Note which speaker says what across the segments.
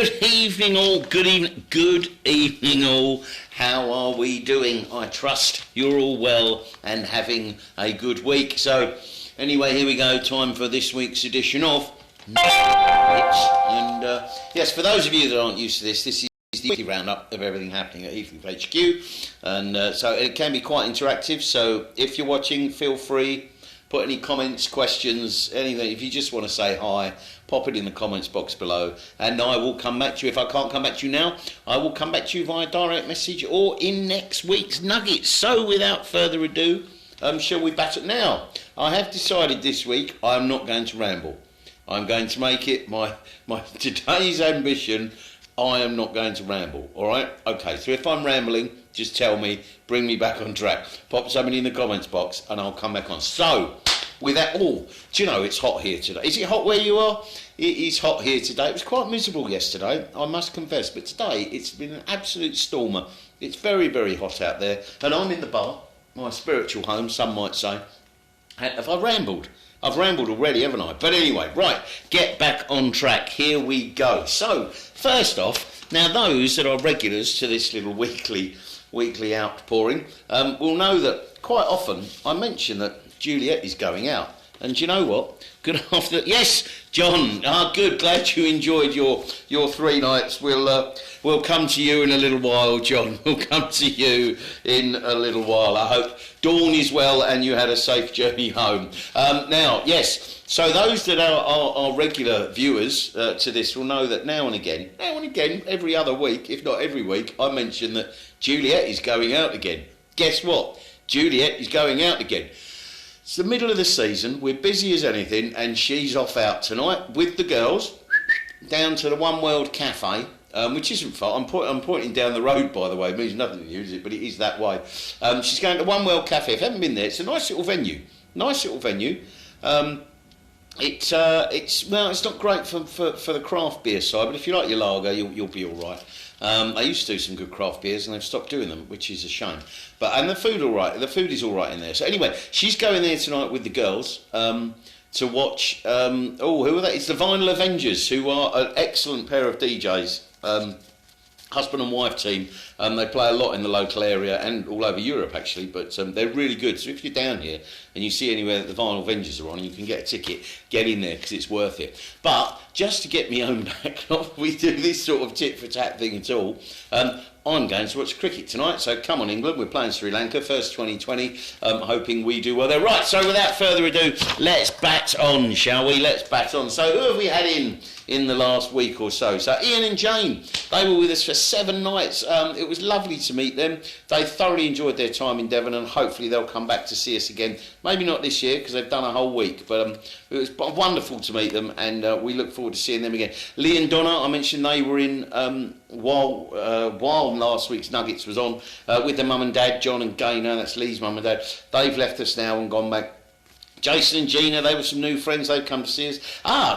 Speaker 1: Good evening all, good evening all. How are we doing? I trust you're all well and having a good week. So anyway, here we go, time for this week's edition of and yes, for those of you that aren't used to this is the weekly roundup of everything happening at Heathcliff HQ, and so it can be quite interactive, so if you're watching, feel free, put any comments, questions, anything. If you just want to say hi, pop it in the comments box below, and I will come back to you. If I can't come back to you now, I will come back to you via direct message or in next week's Nuggets. So without further ado, shall we bat it now? I have decided this week I'm not going to ramble. I'm going to make it my today's ambition. I am not going to ramble, all right? Okay, so if I'm rambling, just tell me, bring me back on track. Pop something in the comments box and I'll come back on. So, with that all, do you know it's hot here today? Is it hot where you are? It is hot here today. It was quite miserable yesterday, I must confess, but today it's been an absolute stormer. It's very, very hot out there, and I'm in the bar, my spiritual home, some might say. Have I rambled? I've rambled already, haven't I? But anyway, right, get back on track. Here we go. So, first off, now those that are regulars to this little weekly outpouring will know that quite often I mention that Juliet is going out. And do you know what? Good afternoon. Yes, John. Good. Glad you enjoyed your 3 nights. We'll come to you in a little while, John. We'll come to you in a little while. I hope Dawn is well and you had a safe journey home. Now, yes. So those that are regular viewers to this will know that now and again, every other week, if not every week, I mention that Juliet is going out again. Guess what? Juliet is going out again. It's the middle of the season, we're busy as anything, and she's off out tonight with the girls down to the One World Cafe, which isn't far. I'm pointing down the road, by the way. It means nothing to you, is it? But it is that way. She's going to One World Cafe. If you haven't been there, it's a nice little venue. It's not great for the craft beer side, but if you like your lager, you'll be all right. I used to do some good craft beers and they've stopped doing them, which is a shame. And the food all right. The food is all right in there. So anyway, she's going there tonight with the girls to watch. Who are they? It's the Vinyl Avengers, who are an excellent pair of DJs. Husband and wife team. They play a lot in the local area and all over Europe actually, but they're really good. So if you're down here and you see anywhere that the Vinyl Avengers are on and you can get a ticket, get in there because it's worth it. But just to get me own back, not we do this sort of tit for tat thing at all. I'm going to watch cricket tonight, so come on England, we're playing Sri Lanka, first 2020, hoping we do well there. Right, so without further ado, let's bat on, shall we? Let's bat on. So who have we had in the last week or so? So Ian and Jane, they were with us for 7 nights. It was lovely to meet them. They thoroughly enjoyed their time in Devon and hopefully they'll come back to see us again. Maybe not this year because they've done a whole week, but it was wonderful to meet them and we look forward to seeing them again. Lee and Donna, I mentioned they were in while last week's Nuggets was on with their mum and dad, John and Gaynor, that's Lee's mum and dad. They've left us now and gone back. Jason and Gina, they were some new friends, they've come to see us.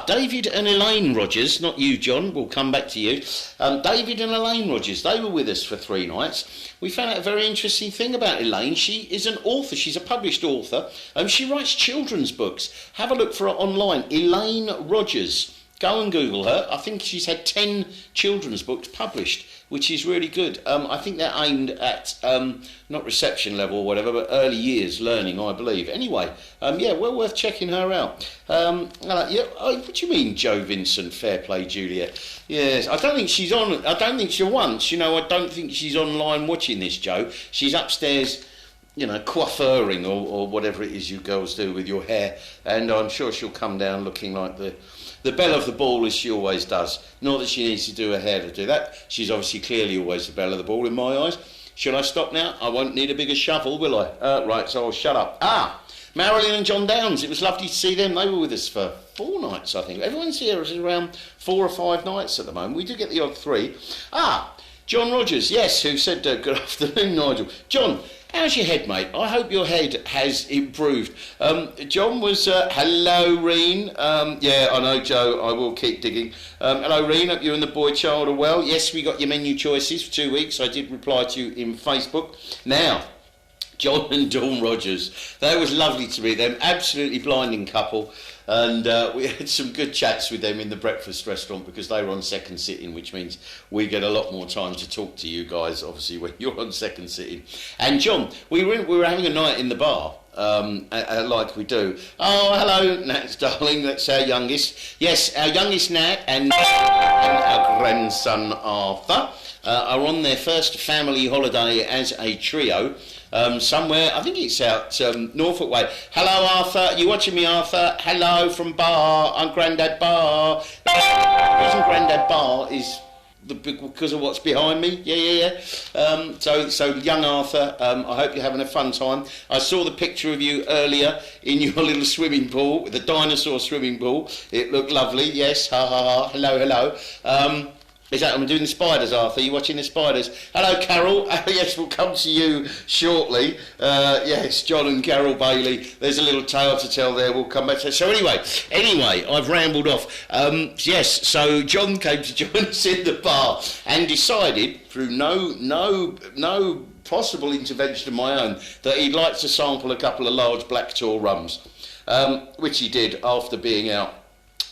Speaker 1: David and Elaine Rogers, not you John, we'll come back to you. David and Elaine Rogers, they were with us for 3 nights. We found out a very interesting thing about Elaine. She is an author, she's a published author, she writes children's books. Have a look for her online, Elaine Rogers. Go and Google her. I think she's had 10 children's books published, which is really good. I think they're aimed at, not reception level or whatever, but early years learning, I believe. Anyway, well worth checking her out. What do you mean, Joe Vincent? Fair play, Juliet. Yes, I don't think she's on. I don't think she once. I don't think she's online watching this, Joe. She's upstairs, coiffeuring or whatever it is you girls do with your hair, and I'm sure she'll come down looking like the belle of the ball as she always does. Not that she needs to do her hair to do that. She's obviously clearly always the belle of the ball in my eyes. Should I stop now? I won't need a bigger shovel, will I? Right, so I'll shut up. Marilyn and John Downs. It was lovely to see them. They were with us for 4 nights, I think. Everyone's here is around 4 or 5 nights at the moment. We do get the odd 3. John Rogers, yes, who said good afternoon, Nigel. John, how's your head, mate? I hope your head has improved. John was, hello, Reen. Yeah, I know, Joe, I will keep digging. Hello, Reen, hope you and the boy child are well. Yes, we got your menu choices for 2 weeks. I did reply to you in Facebook. Now, John and Dawn Rogers, that was lovely to meet them. Absolutely blinding couple. and we had some good chats with them in the breakfast restaurant because they were on second sitting, which means we get a lot more time to talk to you guys, obviously, when you're on second sitting. And John, we were having a night in the bar. Like we do. Oh, hello, Nat, darling. That's our youngest. Yes, our youngest Nat and our grandson Arthur are on their first family holiday as a trio. Somewhere, I think it's out Norfolk way. Hello, Arthur. You watching me, Arthur? Hello from Bar. I'm Grandad Bar. The reason Grandad Bar is because of what's behind me. Yeah. So young Arthur, I hope you're having a fun time. I saw the picture of you earlier in your little swimming pool, the dinosaur swimming pool. It looked lovely. Yes, ha ha ha. Hello. Is that I'm doing the spiders, Arthur? You watching the spiders? Hello, Carol. Yes, we'll come to you shortly. Yes, John and Carol Bailey. There's a little tale to tell there. We'll come back to that. So anyway, I've rambled off. Yes, so John came to join us in the bar and decided, through no possible intervention of my own, that he'd like to sample a couple of large Black Tor rums, which he did after being out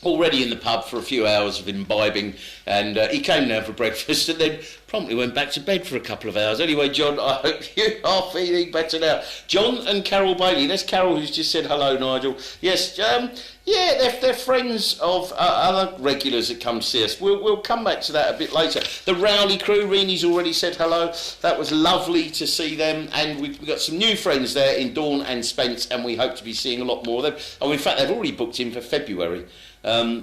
Speaker 1: already in the pub for a few hours of imbibing, and he came down for breakfast and then promptly went back to bed for a couple of hours. Anyway, John, I hope you are feeling better now. John and Carol Bailey. That's Carol who's just said hello, Nigel. Yes, they're friends of other regulars that come to see us. We'll come back to that a bit later. The Rowley crew, Reenie's already said hello. That was lovely to see them, and we've got some new friends there in Dawn and Spence, and we hope to be seeing a lot more of them. Oh, in fact, they've already booked in for February.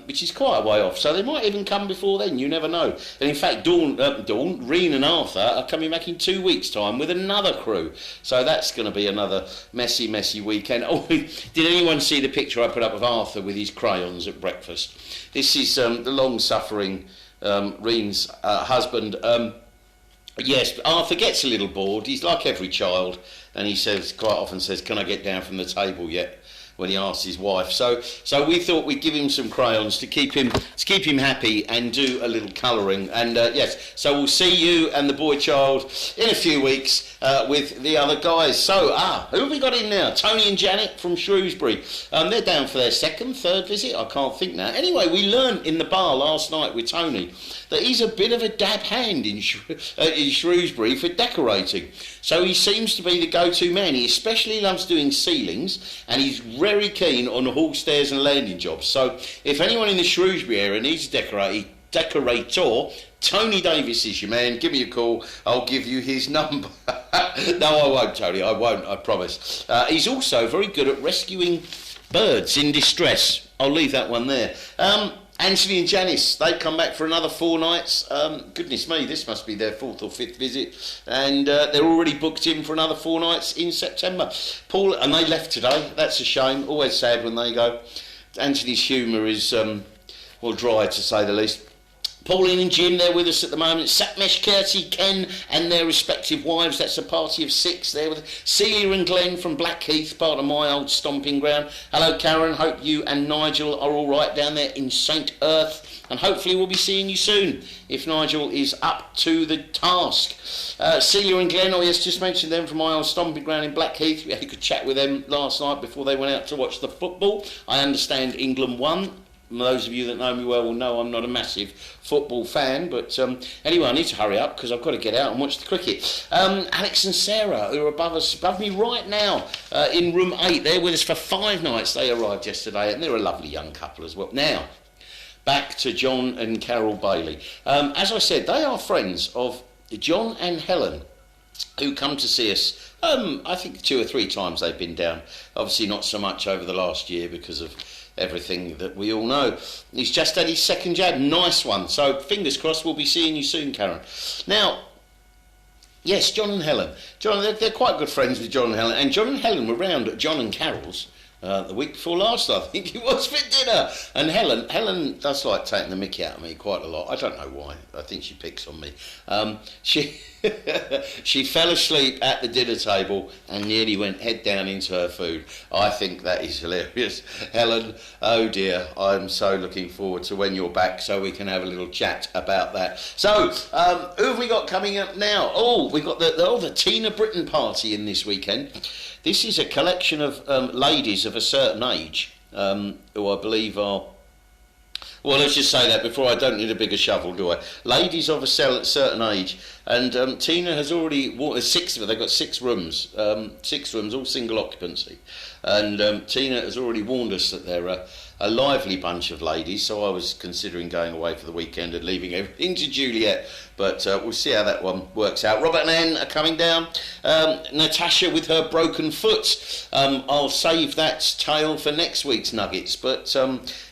Speaker 1: Which is quite a way off, so they might even come before then, you never know. And in fact, Dawn, Reen and Arthur are coming back in 2 weeks' time with another crew, so that's going to be another messy weekend. Oh, did anyone see the picture I put up of Arthur with his crayons at breakfast? This is the long-suffering Reen's husband. Yes, Arthur gets a little bored. He's like every child, and he quite often says, "Can I get down from the table yet?" when he asked his wife. So we thought we'd give him some crayons to keep him happy and do a little colouring. And yes, so we'll see you and the boy child in a few weeks with the other guys. So who have we got in now? Tony and Janet from Shrewsbury. They're down for their third visit. I can't think now. Anyway, we learned in the bar last night with Tony that he's a bit of a dab hand in Shrewsbury for decorating. So he seems to be the go-to man. He especially loves doing ceilings, and he's very keen on hall stairs and landing jobs. So if anyone in the Shrewsbury area needs a decorator, Tony Davis is your man. Give me a call. I'll give you his number. No, I won't, Tony. I won't, I promise. He's also very good at rescuing birds in distress. I'll leave that one there. Anthony and Janice, they come back for another 4 nights. Goodness me, this must be their 4th or 5th visit. And they're already booked in for another 4 nights in September. Paul, and they left today. That's a shame. Always sad when they go. Anthony's humour is, dry to say the least. Pauline and Jim, they're with us at the moment. Satmesh, Kirsty, Ken and their respective wives. That's a party of 6 there with Celia and Glenn from Blackheath, part of my old stomping ground. Hello, Karen. Hope you and Nigel are all right down there in St. Earth. And hopefully we'll be seeing you soon, if Nigel is up to the task. Celia and Glenn, just mentioned them from my old stomping ground in Blackheath. We had a good chat with them last night before they went out to watch the football. I understand England won. Those of you that know me well will know I'm not a massive football fan, but anyway, I need to hurry up because I've got to get out and watch the cricket. Alex and Sarah, who are above me right now in room 8, they're with us for 5 nights. They arrived yesterday, and they're a lovely young couple as well. Now, back to John and Carol Bailey. As I said, they are friends of John and Helen, who come to see us. I think 2 or 3 times they've been down. Obviously not so much over the last year because of everything that we all know. He's just had his 2nd jab. Nice one. So fingers crossed we'll be seeing you soon, Karen. Now, yes, John and Helen. They're quite good friends with John and Helen. And John and Helen were round at John and Carol's the week before last, I think it was, for dinner. And Helen does like taking the mickey out of me quite a lot. I don't know why. I think she picks on me. She fell asleep at the dinner table and nearly went head down into her food. I think that is hilarious. Helen, oh dear, I'm so looking forward to when you're back so we can have a little chat about that. So, who have we got coming up now? Oh, we've got the Tina Britton party in this weekend. This is a collection of ladies of a certain age. who I believe are... Well, let's just say that before I don't need a bigger shovel, do I? Ladies of a certain age, and Tina has already... they've got 6 rooms, 6 rooms, all single occupancy. And Tina has already warned us that they're a lively bunch of ladies, so I was considering going away for the weekend and leaving everything to Juliet, but we'll see how that one works out. Robert and Anne are coming down. Natasha with her broken foot. I'll save that tale for next week's Nuggets, but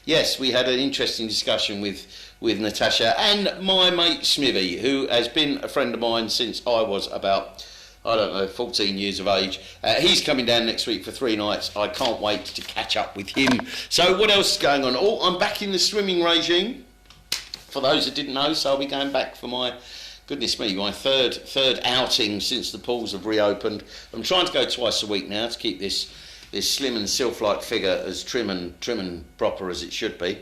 Speaker 1: yes, we had an interesting discussion with Natasha and my mate Smithy, who has been a friend of mine since I was about... 14 years of age. He's coming down next week for 3 nights. I can't wait to catch up with him. So what else is going on? Oh, I'm back in the swimming regime. For those that didn't know, so I'll be going back for my, goodness me, my third outing since the pools have reopened. I'm trying to go twice a week now to keep this slim and sylph-like figure as trim and proper as it should be.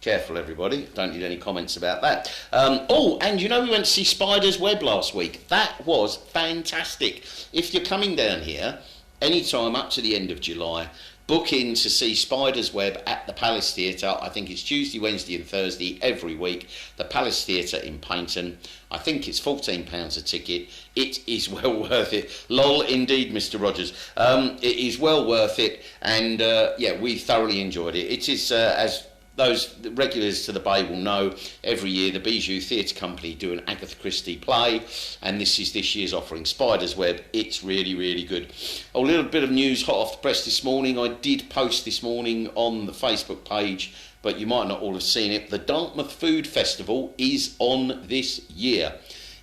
Speaker 1: Careful, everybody. Don't need any comments about that. Oh, and you know we went to see Spider's Web last week. That was fantastic. If you're coming down here, any time up to the end of July, book in to see Spider's Web at the Palace Theatre. I think it's Tuesday, Wednesday and Thursday every week. The Palace Theatre in Paynton. I think it's £14 a ticket. It is well worth it. Lol, indeed, Mr. Rogers. It is well worth it. And, yeah, we thoroughly enjoyed it. It is, as... those regulars to the Bay will know, every year the Bijou Theatre Company do an Agatha Christie play, and this is this year's offering, Spider's Web. It's really, really good. A little bit of news hot off the press this morning. I did post this morning on the Facebook page, but you might not all have seen it. The Dartmouth Food Festival is on this year.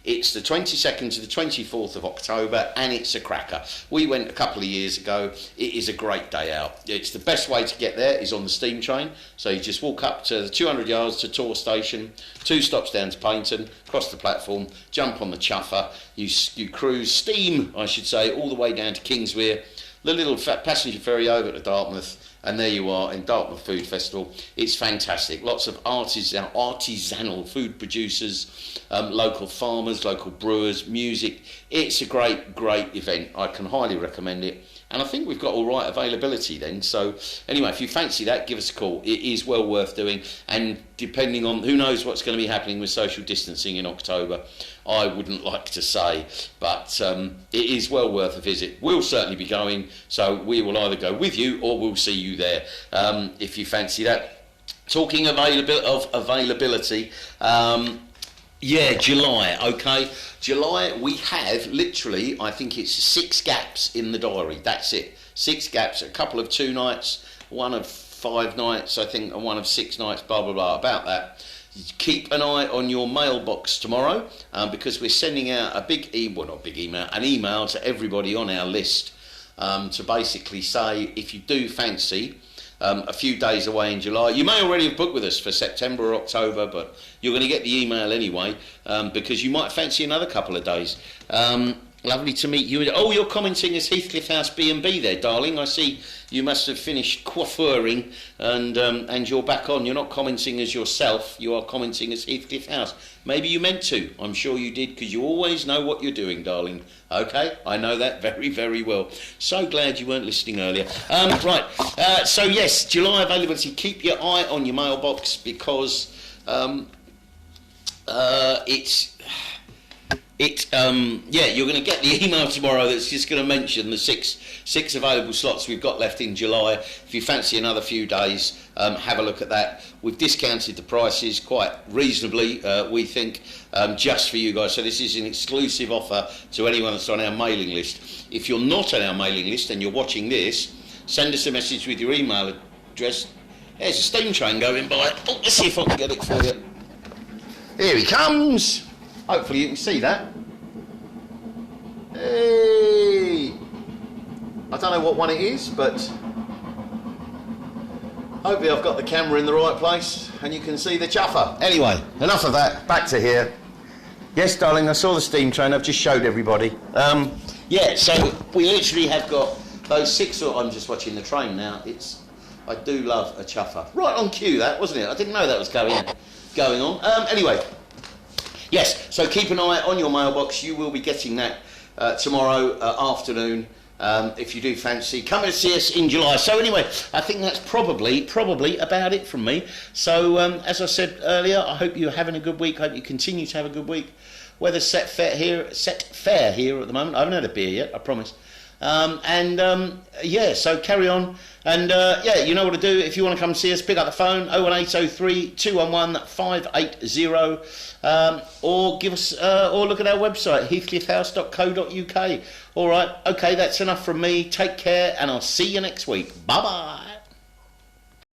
Speaker 1: It's the 22nd to the 24th of October, and it's a cracker. We went a couple of years ago. It is a great day out. It's the best way to get there is on the steam train. So you just walk up to the 200 yards to Tor Station, 2 stops down to Paynton, cross the platform, jump on the chuffer. You cruise steam, I should say, all the way down to Kingswear, the little passenger ferry over to Dartmouth, and there you are in Dartmouth Food Festival. It's fantastic. Lots of artisanal food producers, local farmers, local brewers, music. It's a great, great event. I can highly recommend it. And I think we've got all right availability then. So anyway, if you fancy that, give us a call. It is well worth doing. And depending on, who knows what's going to be happening with social distancing in October, I wouldn't like to say. But it is well worth a visit. We'll certainly be going. So we will either go with you or we'll see you there if you fancy that. Talking of availability, yeah, July, okay. July, we have literally, I think it's 6 gaps in the diary. That's it. 6 gaps, a couple of 2 nights, one of 5 nights, I think, and one of 6 nights, blah, blah, blah, about that. Keep an eye on your mailbox tomorrow because we're sending out a big an email to everybody on our list to basically say if you do fancy a few days away in July. You may already have booked with us for September or October, but you're going to get the email anyway because you might fancy another couple of days. Lovely to meet you. Oh, you're commenting as Heathcliff House B&B there, darling. I see you must have finished coiffuring and you're back on. You're not commenting as yourself, you are commenting as Heathcliff House. Maybe you meant to. I'm sure you did because you always know what you're doing, darling. Okay, I know that very, very well. So glad you weren't listening earlier. Right, so yes, July availability. Keep your eye on your mailbox because yeah, you're going to get the email tomorrow that's just going to mention the six available slots we've got left in July. If you fancy another few days, have a look at that. We've discounted the prices quite reasonably, we think, just for you guys. So this is an exclusive offer to anyone that's on our mailing list. If you're not on our mailing list and you're watching this, send us a message with your email address. There's a steam train going by. Oh, let's see if I can get it for you. Here he comes. Hopefully you can see that. Hey! I don't know what one it is, but hopefully I've got the camera in the right place and you can see the chuffer. Anyway, enough of that. Back to here. Yes, darling, I saw the steam train. I've just showed everybody. Yeah, so we literally have got those 6... I'm just watching the train now. I do love a chuffer. Right on cue, that, wasn't it? I didn't know that was going on. Anyway... Yes, so keep an eye on your mailbox. You will be getting that tomorrow afternoon. if you do fancy coming to see us in July. So anyway, I think that's probably about it from me. So as I said earlier, I hope you're having a good week. I hope you continue to have a good week. Weather's set fair here at the moment. I haven't had a beer yet, I promise. Yeah, so carry on. And yeah, you know what to do. If you want to come see us, pick up the phone 01803 211 580, or give us or look at our website heathcliffhouse.co.uk. All right, okay, that's enough from me. Take care, and I'll see you next week. Bye bye.